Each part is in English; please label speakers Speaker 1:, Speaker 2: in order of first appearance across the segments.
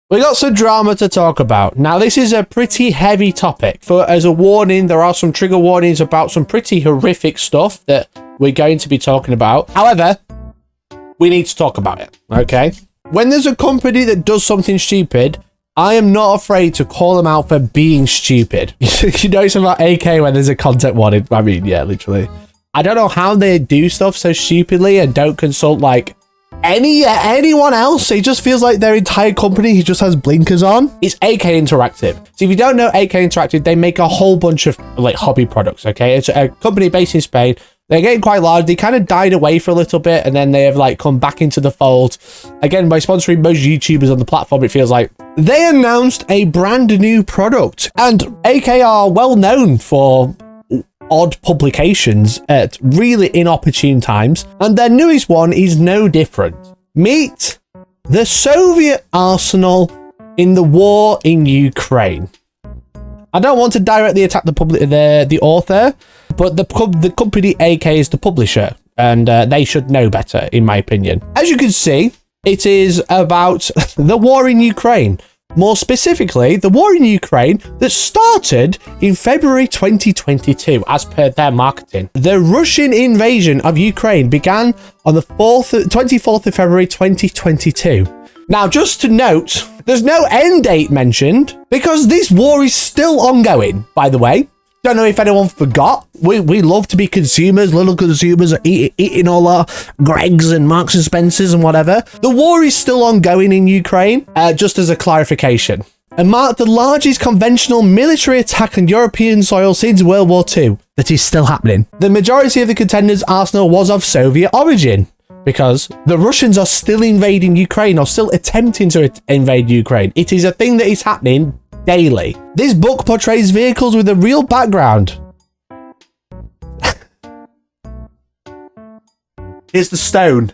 Speaker 1: We got some drama to talk about. Now, this is a pretty heavy topic. As a warning, there are some trigger warnings about some pretty horrific stuff that we're going to be talking about. However, we need to talk about it, okay? When there's a company that does something stupid, I am not afraid to call them out for being stupid. You know, it's about AK when there's a content warning. I mean, yeah, literally. I don't know how they do stuff so stupidly and don't consult, like, anyone else. It just feels like their entire company just has blinkers on. It's AK Interactive. So if you don't know AK Interactive, they make a whole bunch of like hobby products. Okay, it's a company based in Spain. They're getting quite large. They kind of died away for a little bit, and then they have like come back into the fold again by sponsoring most YouTubers on the platform. It feels like they announced a brand new product, and AK are well known for odd publications at really inopportune times, and their newest one is no different. Meet the Soviet arsenal in the war in Ukraine. I don't want to directly attack the author, but the company AK is the publisher, and they should know better, in my opinion. As you can see, it is about the war in Ukraine. More specifically, the war in Ukraine that started in February 2022, as per their marketing. The Russian invasion of Ukraine began on the 24th of February 2022. Now, just to note, there's no end date mentioned because this war is still ongoing, by the way. Don't know if anyone forgot. We love to be consumers, little consumers, eating all our Greggs and Marks and Spencers and whatever. The war is still ongoing in Ukraine, just as a clarification, and marked the largest conventional military attack on European soil since World War II that is still happening. The majority of the contenders' arsenal was of Soviet origin, because the Russians are still invading Ukraine, or still attempting to invade Ukraine. It is a thing that is happening daily. This book portrays vehicles with a real background. Here's the stone.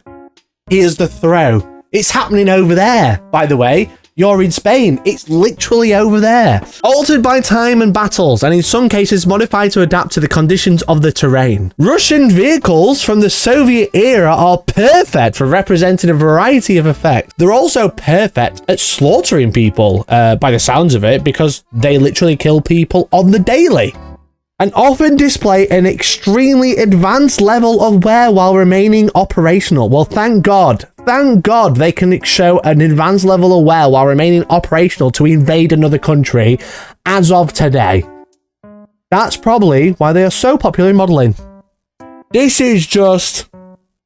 Speaker 1: Here's the throw. It's happening over there, by the way. You're in Spain. It's literally over there. Altered by time and battles, and in some cases modified to adapt to the conditions of the terrain. Russian vehicles from the Soviet era are perfect for representing a variety of effects. They're also perfect at slaughtering people, by the sounds of it, because they literally kill people on the daily. And often display an extremely advanced level of wear while remaining operational. Well, thank God they can show an advanced level of wear while remaining operational to invade another country as of today. That's probably why they are so popular in modeling. This is just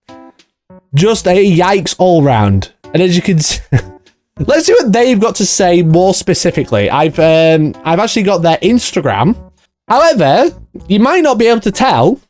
Speaker 1: a yikes all round. And as you can see, let's see what they've got to say more specifically. I've actually got their Instagram. However, you might not be able to tell,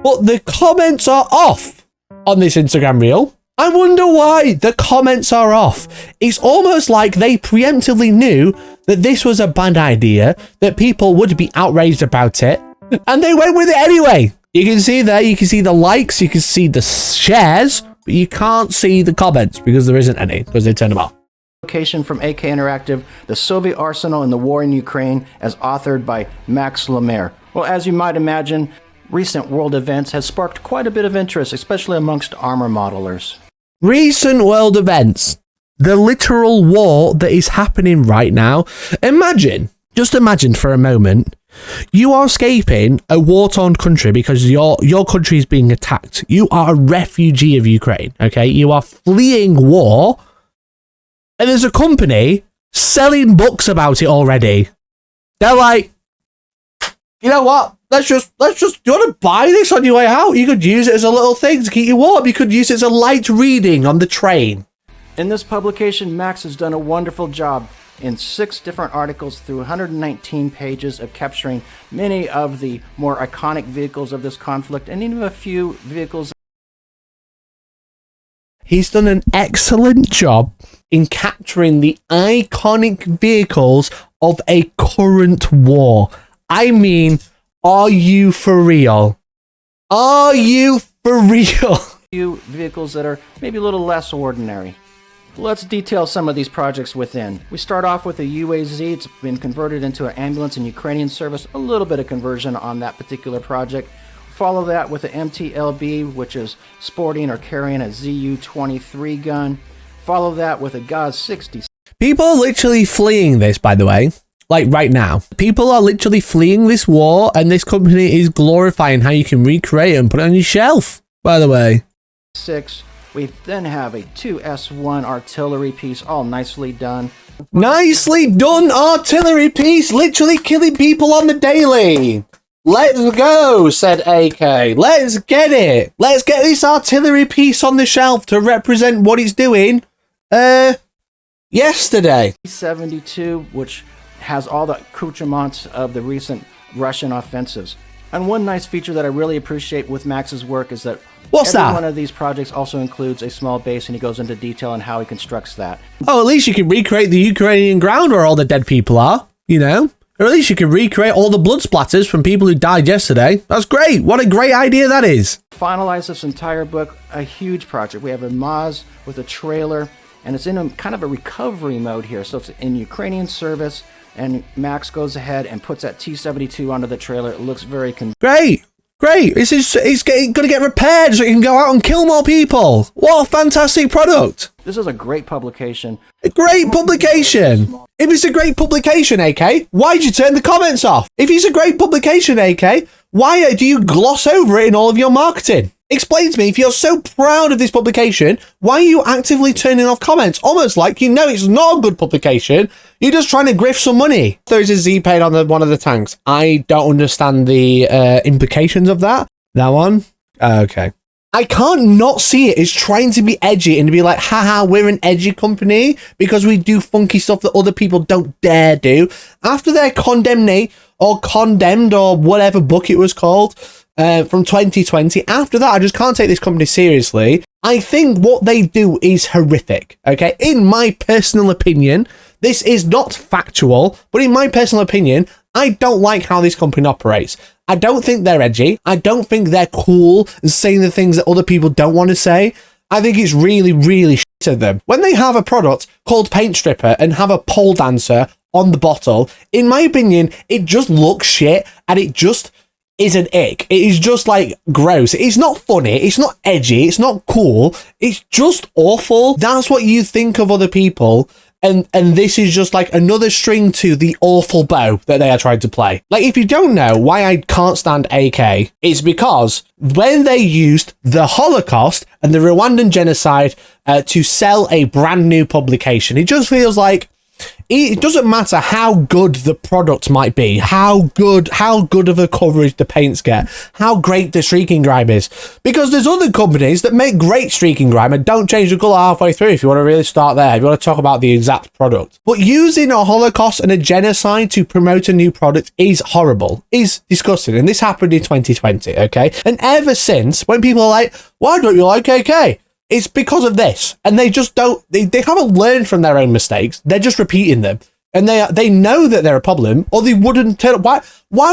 Speaker 1: but the comments are off on this Instagram reel. I wonder why the comments are off. It's almost like they preemptively knew that this was a bad idea, that people would be outraged about it, and they went with it anyway. You can see there, you can see the likes, you can see the shares, but you can't see the comments because there isn't any, because they turned them off.
Speaker 2: Publication from AK Interactive, The Soviet Arsenal in the War in Ukraine, as authored by Max Lemaire. Well, as you might imagine, recent world events has sparked quite a bit of interest, especially amongst armor modelers.
Speaker 1: Recent world events. The literal war that is happening right now. Just imagine for a moment, you are escaping a war-torn country because your country is being attacked. You are a refugee of Ukraine, okay? You are fleeing war, and there's a company selling books about it already. They're like, you know what? Let's just, do you want to buy this on your way out? You could use it as a little thing to keep you warm. You could use it as a light reading on the train.
Speaker 2: In this publication, Max has done a wonderful job in 6 different articles through 119 pages of capturing many of the more iconic vehicles of this conflict, and even a few vehicles.
Speaker 1: He's done an excellent job in capturing the iconic vehicles of a current war. I mean, are you for real? Are you for real?
Speaker 2: Few vehicles that are maybe a little less ordinary. Let's detail some of these projects within. We start off with a UAZ. It's been converted into an ambulance in Ukrainian service. A little bit of conversion on that particular project. Follow that with the MTLB, which is sporting or carrying a ZU-23 gun. Follow that with a GAZ-60.
Speaker 1: People are literally fleeing this, by the way. Like right now, people are literally fleeing this war, and this company is glorifying how you can recreate it and put it on your shelf, by the way.
Speaker 2: 6. We then have a 2S1 artillery piece, all nicely done.
Speaker 1: Nicely done artillery piece, literally killing people on the daily. Let's go, said AK. Let's get it. Let's get this artillery piece on the shelf to represent what it's doing. Yesterday.
Speaker 2: 72, which has all the accoutrements of the recent Russian offensives. And one nice feature that I really appreciate with Max's work is that every one of these projects also includes a small base, and he goes into detail on how he constructs that.
Speaker 1: Oh, at least you can recreate the Ukrainian ground where all the dead people are, you know? Or at least you can recreate all the blood splatters from people who died yesterday. That's great. What a great idea that is.
Speaker 2: Finalize this entire book, a huge project. We have a Maz with a trailer, and it's in a kind of a recovery mode here. So it's in Ukrainian service, and Max goes ahead and puts that T-72 onto the trailer. It looks very
Speaker 1: great. It's going to get repaired so it can go out and kill more people. What a fantastic product.
Speaker 2: This is a great publication.
Speaker 1: A great publication. If it's a great publication, AK, why'd you turn the comments off? If it's a great publication, AK, why do you gloss over it in all of your marketing? Explain to me, if you're so proud of this publication, why are you actively turning off comments? Almost like you know it's not a good publication. You're just trying to grift some money. There's a Z-Paid on one of the tanks. I don't understand the implications of that. That one? Okay. I can't not see it as trying to be edgy and to be like, haha, we're an edgy company because we do funky stuff that other people don't dare do. After their Condemnate or Condemned or whatever book it was called, from 2020. After that, I just can't take this company seriously. I think what they do is horrific, okay? In my personal opinion, this is not factual, but in my personal opinion, I don't like how this company operates. I don't think they're edgy. I don't think they're cool and saying the things that other people don't want to say. I think it's really, really shit of them. When they have a product called Paint Stripper and have a pole dancer on the bottle, in my opinion, it just looks shit and it just is an ick. It is just like gross. It's not funny. It's not edgy. It's not cool. It's just awful. That's what you think of other people. And this is just like another string to the awful bow that they are trying to play. Like, if you don't know why I can't stand AK, it's because when they used the Holocaust and the Rwandan genocide to sell a brand new publication, it just feels like it doesn't matter how good the product might be, how good of a coverage the paints get, how great the streaking grime is, because there's other companies that make great streaking grime and don't change the colour halfway through. If you want to really start there, if you want to talk about the exact product, but using a Holocaust and a genocide to promote a new product is horrible, is disgusting, and this happened in 2020. Okay, and ever since, when people are like, why don't you like AK? It's because of this, and they just don't. They haven't learned from their own mistakes. They're just repeating them, and they know that they're a problem, or they wouldn't turn. Why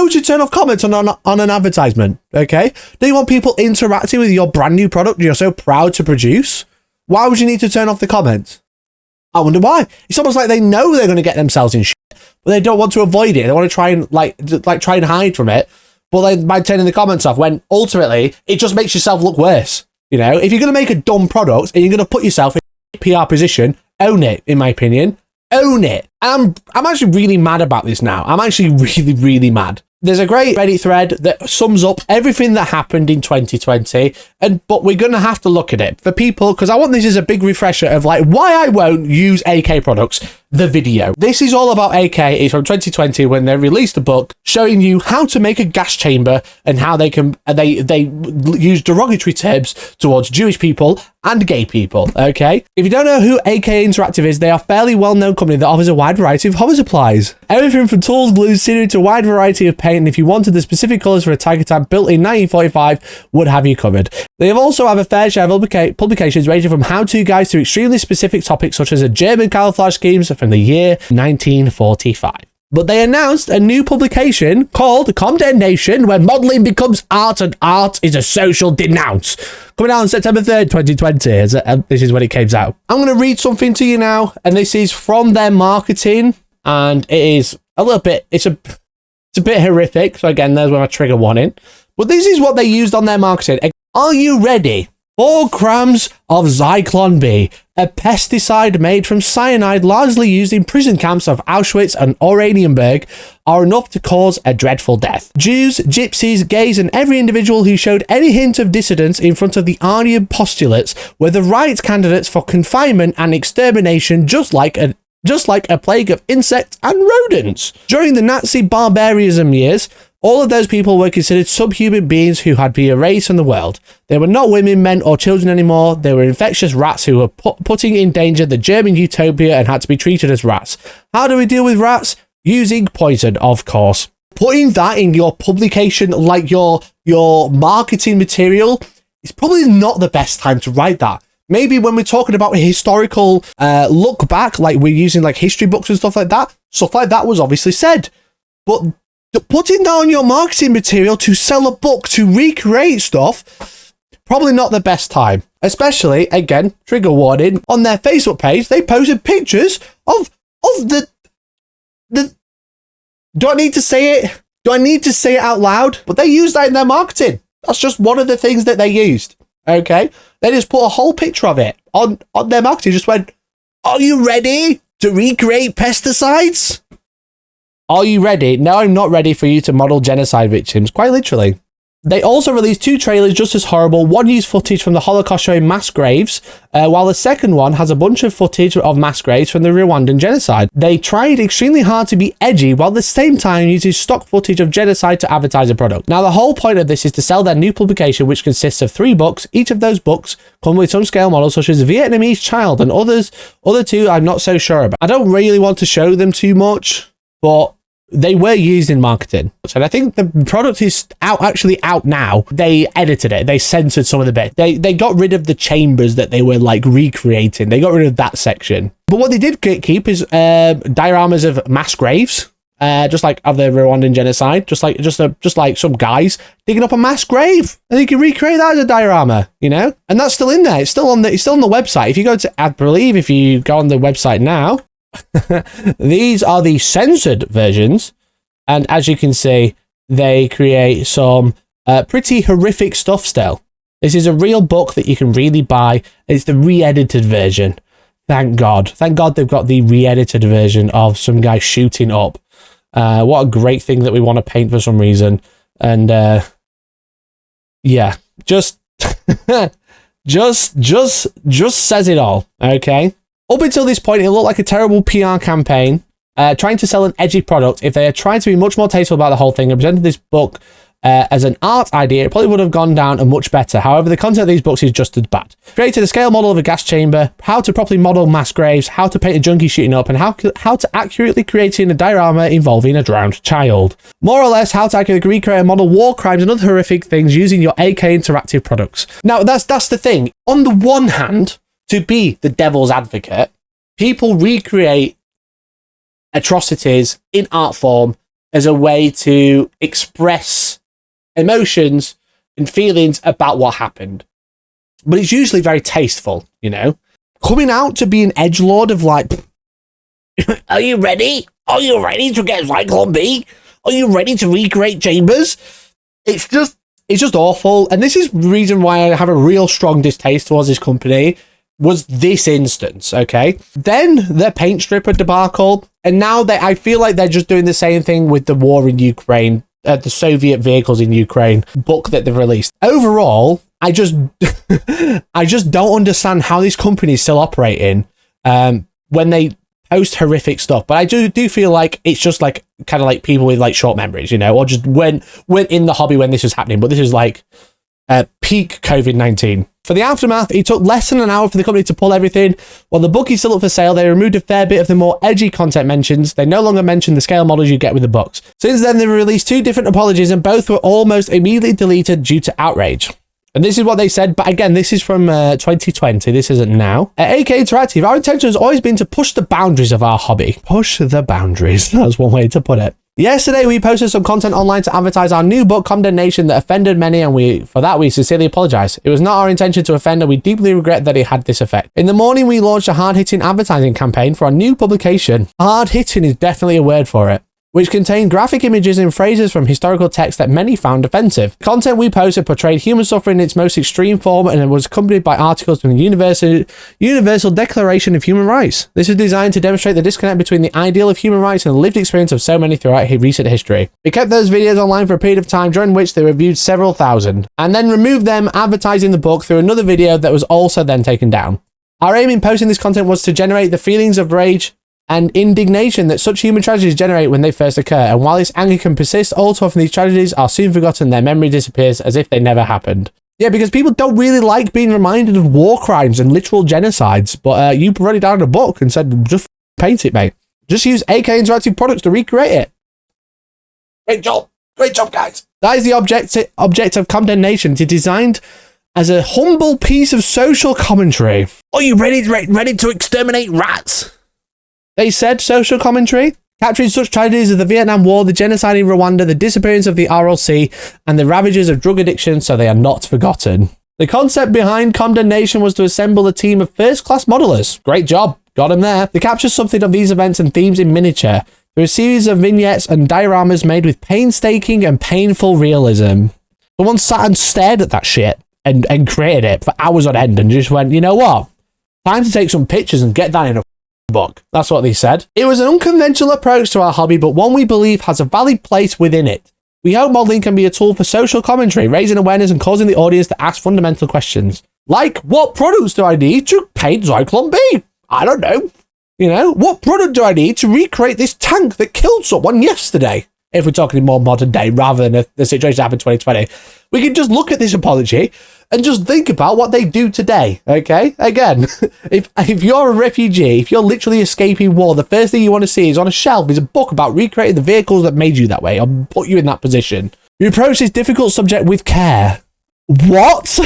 Speaker 1: would you turn off comments on an advertisement? Okay, do you want people interacting with your brand new product you're so proud to produce? Why would you need to turn off the comments? I wonder why. It's almost like they know they're going to get themselves in shit, but they don't want to avoid it. They want to try and try and hide from it, but by turning the comments off, when ultimately it just makes yourself look worse. You know, if you're going to make a dumb product and you're going to put yourself in a PR position, own it, in my opinion. Own it. I'm actually really mad about this now. I'm actually really, really mad. There's a great Reddit thread that sums up everything that happened in 2020, but we're going to have to look at it for people, because I want this as a big refresher of like why I won't use AK products, the video. This is all about AK. It's from 2020 when they released a book showing you how to make a gas chamber and how they use derogatory terms towards Jewish people and gay people, okay? If you don't know who AK Interactive is, they are a fairly well-known company that offers a wide variety of hobby supplies. Everything from tools, glues, scenery to a wide variety of paint, and if you wanted the specific colours for a tiger tank built in 1945, would have you covered. They also have a fair share of publications ranging from how-to guides to extremely specific topics such as a German camouflage schemes from the year 1945. But they announced a new publication called Condemnation, where modelling becomes art and art is a social denounce. Coming out on September 3rd, 2020. This is when it came out. I'm going to read something to you now, and this is from their marketing, and it is a little bit, it's a bit horrific. So again, there's where my trigger warning. But this is what they used on their marketing. Are you ready 4 grams of Zyklon B, a pesticide made from cyanide largely used in prison camps of Auschwitz and Oranienburg, are enough to cause a dreadful death. Jews, gypsies, gays, and every individual who showed any hint of dissidence in front of the Aryan postulates were the right candidates for confinement and extermination, just like a plague of insects and rodents. During the Nazi barbarism years, all of those people were considered subhuman beings who had been erased from the world. They were not women, men, or children anymore. They were infectious rats who were putting in danger the German utopia and had to be treated as rats. How do we deal with rats? Using poison, of course. Putting that in your publication, like your marketing material, is probably not the best time to write that. Maybe when we're talking about a historical look back, like we're using like history books and stuff like that was obviously said. But putting down your marketing material to sell a book, to recreate stuff, probably not the best time. Especially, again, trigger warning, on their Facebook page, they posted pictures of the... Do I need to say it? Do I need to say it out loud? But they used that in their marketing. That's just one of the things that they used. Okay? They just put a whole picture of it on their marketing. Just went, are you ready to recreate pesticides? Are you ready? No, I'm not ready for you to model genocide victims, quite literally. They also released 2 trailers just as horrible. One used footage from the Holocaust showing mass graves, while the second one has a bunch of footage of mass graves from the Rwandan genocide. They tried extremely hard to be edgy, while at the same time using stock footage of genocide to advertise a product. Now, the whole point of this is to sell their new publication, which consists of 3 books. Each of those books come with some scale models, such as Vietnamese Child and other 2 I'm not so sure about. I don't really want to show them too much, but they were used in marketing. And I think the product is actually out now. They edited it. They censored some of the bits. They got rid of the chambers that they were like recreating. They got rid of that section. But what they did keep is dioramas of mass graves, just like of the Rwandan genocide, just like some guys digging up a mass grave, and you can recreate that as a diorama, you know. And that's still in there. It's still on the website. If you go to, I believe, if you go on the website now. These are the censored versions, and as you can see, they create some pretty horrific stuff still. This is a real book that you can really buy. It's the re-edited version. Thank God they've got the re-edited version of some guy shooting up. What a great thing that we want to paint for some reason. And yeah, just says it all. Okay. Up until this point, it looked like a terrible PR campaign, trying to sell an edgy product. If they had tried to be much more tasteful about the whole thing and presented this book as an art idea, it probably would have gone down a much better. However, the content of these books is just as bad. Created a scale model of a gas chamber, how to properly model mass graves, how to paint a junkie shooting up, and how to accurately create a diorama involving a drowned child. More or less, how to accurately recreate and model war crimes and other horrific things using your AK interactive products. Now, that's the thing. On the one hand, to be the devil's advocate, people recreate atrocities in art form as a way to express emotions and feelings about what happened. But it's usually very tasteful, you know? Coming out to be an edgelord of like, are you ready? Are you ready to get Zyklon B? Are you ready to recreate chambers? It's just awful. And this is the reason why I have a real strong distaste towards this company. Was this instance, okay? Then the paint stripper debacle, and now I feel like they're just doing the same thing with the war in Ukraine, the Soviet vehicles in Ukraine book that they've released. Overall, I just don't understand how this company is still operating when they post horrific stuff. But I do feel like it's just like kind of like people with like short memories, you know, or just went in the hobby when this was happening. But this is like peak COVID-19. For the aftermath, it took less than an hour for the company to pull everything. While the book is still up for sale, they removed a fair bit of the more edgy content mentions. They no longer mention the scale models you get with the books. Since then, they've released 2 different apologies, and both were almost immediately deleted due to outrage. And this is what they said, but again, this is from 2020. This isn't now. At AK Interactive, our intention has always been to push the boundaries of our hobby. Push the boundaries. That's one way to put it. Yesterday, we posted some content online to advertise our new book, Condemnation, that offended many, and for that, we sincerely apologize. It was not our intention to offend, and we deeply regret that it had this effect. In the morning, we launched a hard-hitting advertising campaign for our new publication. Hard-hitting is definitely a word for it. which contained graphic images and phrases from historical texts that many found offensive. The content we posted portrayed human suffering in its most extreme form, and it was accompanied by articles from the Universal Declaration of Human Rights. This was designed to demonstrate the disconnect between the ideal of human rights and the lived experience of so many throughout recent history. We kept those videos online for a period of time, during which they were viewed several thousand, and then removed them, advertising the book through another video that was also then taken down. Our aim in posting this content was to generate the feelings of rage and indignation that such human tragedies generate when they first occur, and while this anger can persist, all too often these tragedies are soon forgotten, their memory disappears as if they never happened. Yeah, because people don't really like being reminded of war crimes and literal genocides, but you wrote it down in a book and said, just paint it, mate. Just use AK Interactive products to recreate it. Great job, guys. That is the object of Condemnation. It is designed as a humble piece of social commentary. Are you ready to exterminate rats? They said social commentary, capturing such tragedies as the Vietnam War, the genocide in Rwanda, the disappearance of the RLC, and the ravages of drug addiction so they are not forgotten. The concept behind Condemnation was to assemble a team of first-class modelers. Great job, got them there. To capture something of these events and themes in miniature, through a series of vignettes and dioramas made with painstaking and painful realism. Someone sat and stared at that shit and created it for hours on end and just went, you know what? Time to take some pictures and get that in a book. That's what they said. It was an unconventional approach to our hobby, but one we believe has a valid place within it. We hope modeling can be a tool for social commentary, raising awareness and causing the audience to ask fundamental questions. Like, what products do I need to paint Zyklon B? I don't know. You know, what product do I need to recreate this tank that killed someone yesterday? If we're talking in more modern day, rather than the situation that happened in 2020, we can just look at this apology and just think about what they do today, okay? Again, if you're a refugee, if you're literally escaping war, the first thing you want to see is on a shelf is a book about recreating the vehicles that made you that way, or put you in that position. You approach this difficult subject with care. What?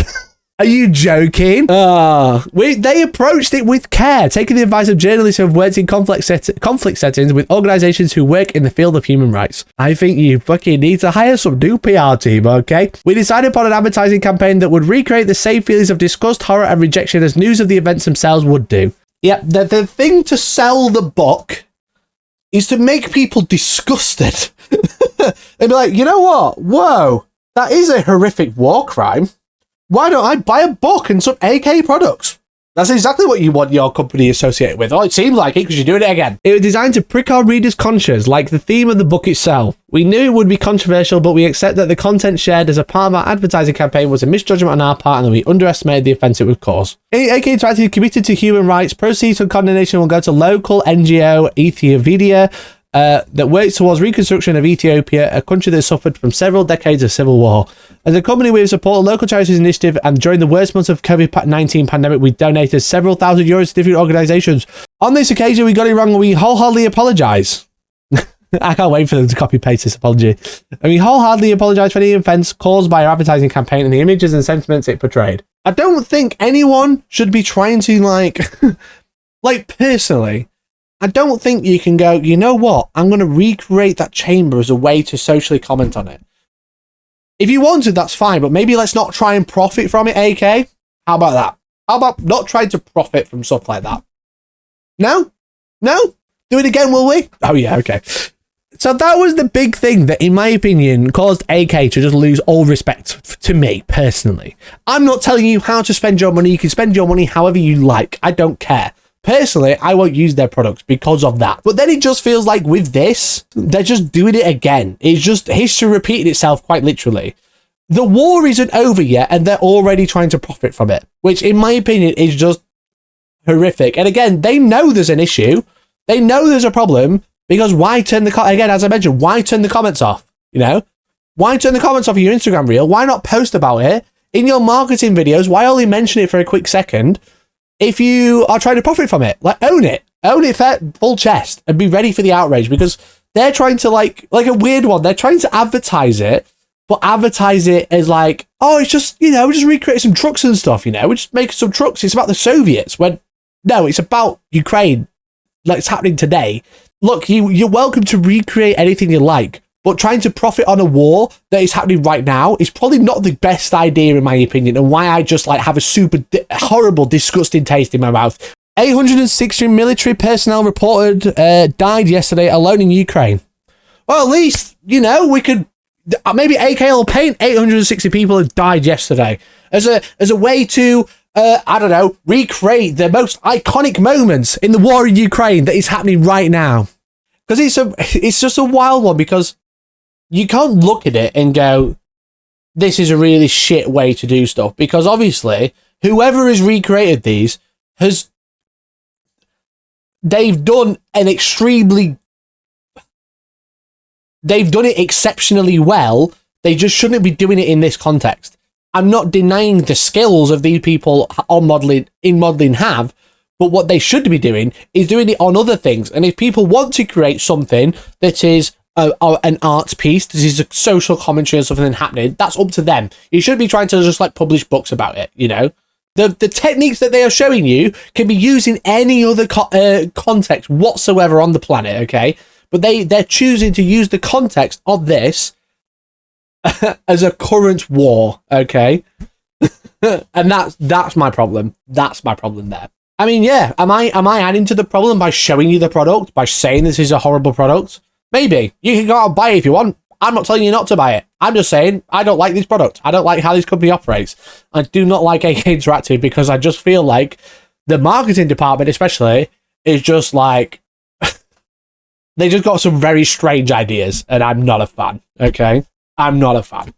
Speaker 1: Are you joking? They approached it with care, taking the advice of journalists who have worked in conflict settings with organizations who work in the field of human rights. I think you fucking need to hire some new PR team, okay? We decided upon an advertising campaign that would recreate the same feelings of disgust, horror, and rejection as news of the events themselves would do. Yep, the thing to sell the book is to make people disgusted. They'd be like, you know what? Whoa, that is a horrific war crime. Why don't I buy a book and some AK products? That's exactly what you want your company associated with. Oh, it seems like it because you're doing it again. It was designed to prick our readers' conscience, like the theme of the book itself. We knew it would be controversial, but we accept that the content shared as a part of our advertising campaign was a misjudgment on our part and that we underestimated the offence it would cause. AK Interactive committed to human rights. Proceeds from Condemnation will go to local NGO Ethiopia that works towards reconstruction of Ethiopia, a country that suffered from several decades of civil war. As a company, we have supported local charities initiative, and during the worst months of COVID-19 pandemic, we donated several thousand euros to different organisations. On this occasion, we got it wrong and we wholeheartedly apologise. I can't wait for them to copy-paste this apology. And we wholeheartedly apologise for any offence caused by our advertising campaign and the images and sentiments it portrayed. I don't think anyone should be trying to, like personally, I don't think you can go, you know what, I'm going to recreate that chamber as a way to socially comment on it. If you want to, that's fine, but maybe let's not try and profit from it, AK. How about that? How about not trying to profit from stuff like that? No? No? Do it again, will we? Oh, yeah, okay. So that was the big thing that, in my opinion, caused AK to just lose all respect to me, personally. I'm not telling you how to spend your money. You can spend your money however you like. I don't care. Personally, I won't use their products because of that. But then it just feels like with this, they're just doing it again. It's just history repeating itself quite literally. The war isn't over yet, and they're already trying to profit from it, which in my opinion is just horrific. And again, they know there's an issue. They know there's a problem, because why turn again, as I mentioned, why turn the comments off? You know? Why turn the comments off of your Instagram reel? Why not post about it in your marketing videos? Why only mention it for a quick second? If you are trying to profit from it, own it full chest and be ready for the outrage, because they're trying to like a weird one. They're trying to advertise it, but advertise it as like, oh, it's just, we just recreate some trucks and stuff, we just make some trucks. It's about the Soviets, when no, it's about Ukraine. Like it's happening today. Look, you're welcome to recreate anything you like, but trying to profit on a war that is happening right now is probably not the best idea, in my opinion, and why I just have a super horrible, disgusting taste in my mouth. 860 military personnel reported died yesterday alone in Ukraine. Well, at least, you know, we could... Maybe AKL Paint, 860 people have died yesterday. As a way to, I don't know, recreate the most iconic moments in the war in Ukraine that is happening right now. Because it's just a wild one, because you can't look at it and go, this is a really shit way to do stuff. Because obviously, whoever has recreated these they've done it exceptionally well. They just shouldn't be doing it in this context. I'm not denying the skills of these people on modeling have, but what they should be doing is doing it on other things. And if people want to create something that is an art piece, this is a social commentary or something happening, that's up to them. You should be trying to just like publish books about it, you know? The techniques that they are showing you can be used in any other context whatsoever on the planet, okay? But they're choosing to use the context of this as a current war, okay? And that's my problem. That's my problem there. I mean, yeah, am I adding to the problem by showing you the product, by saying this is a horrible product? Maybe. You can go out and buy it if you want. I'm not telling you not to buy it. I'm just saying I don't like this product. I don't like how this company operates. I do not like AK Interactive because I just feel like the marketing department especially is just like... they just got some very strange ideas, and I'm not a fan, okay? I'm not a fan.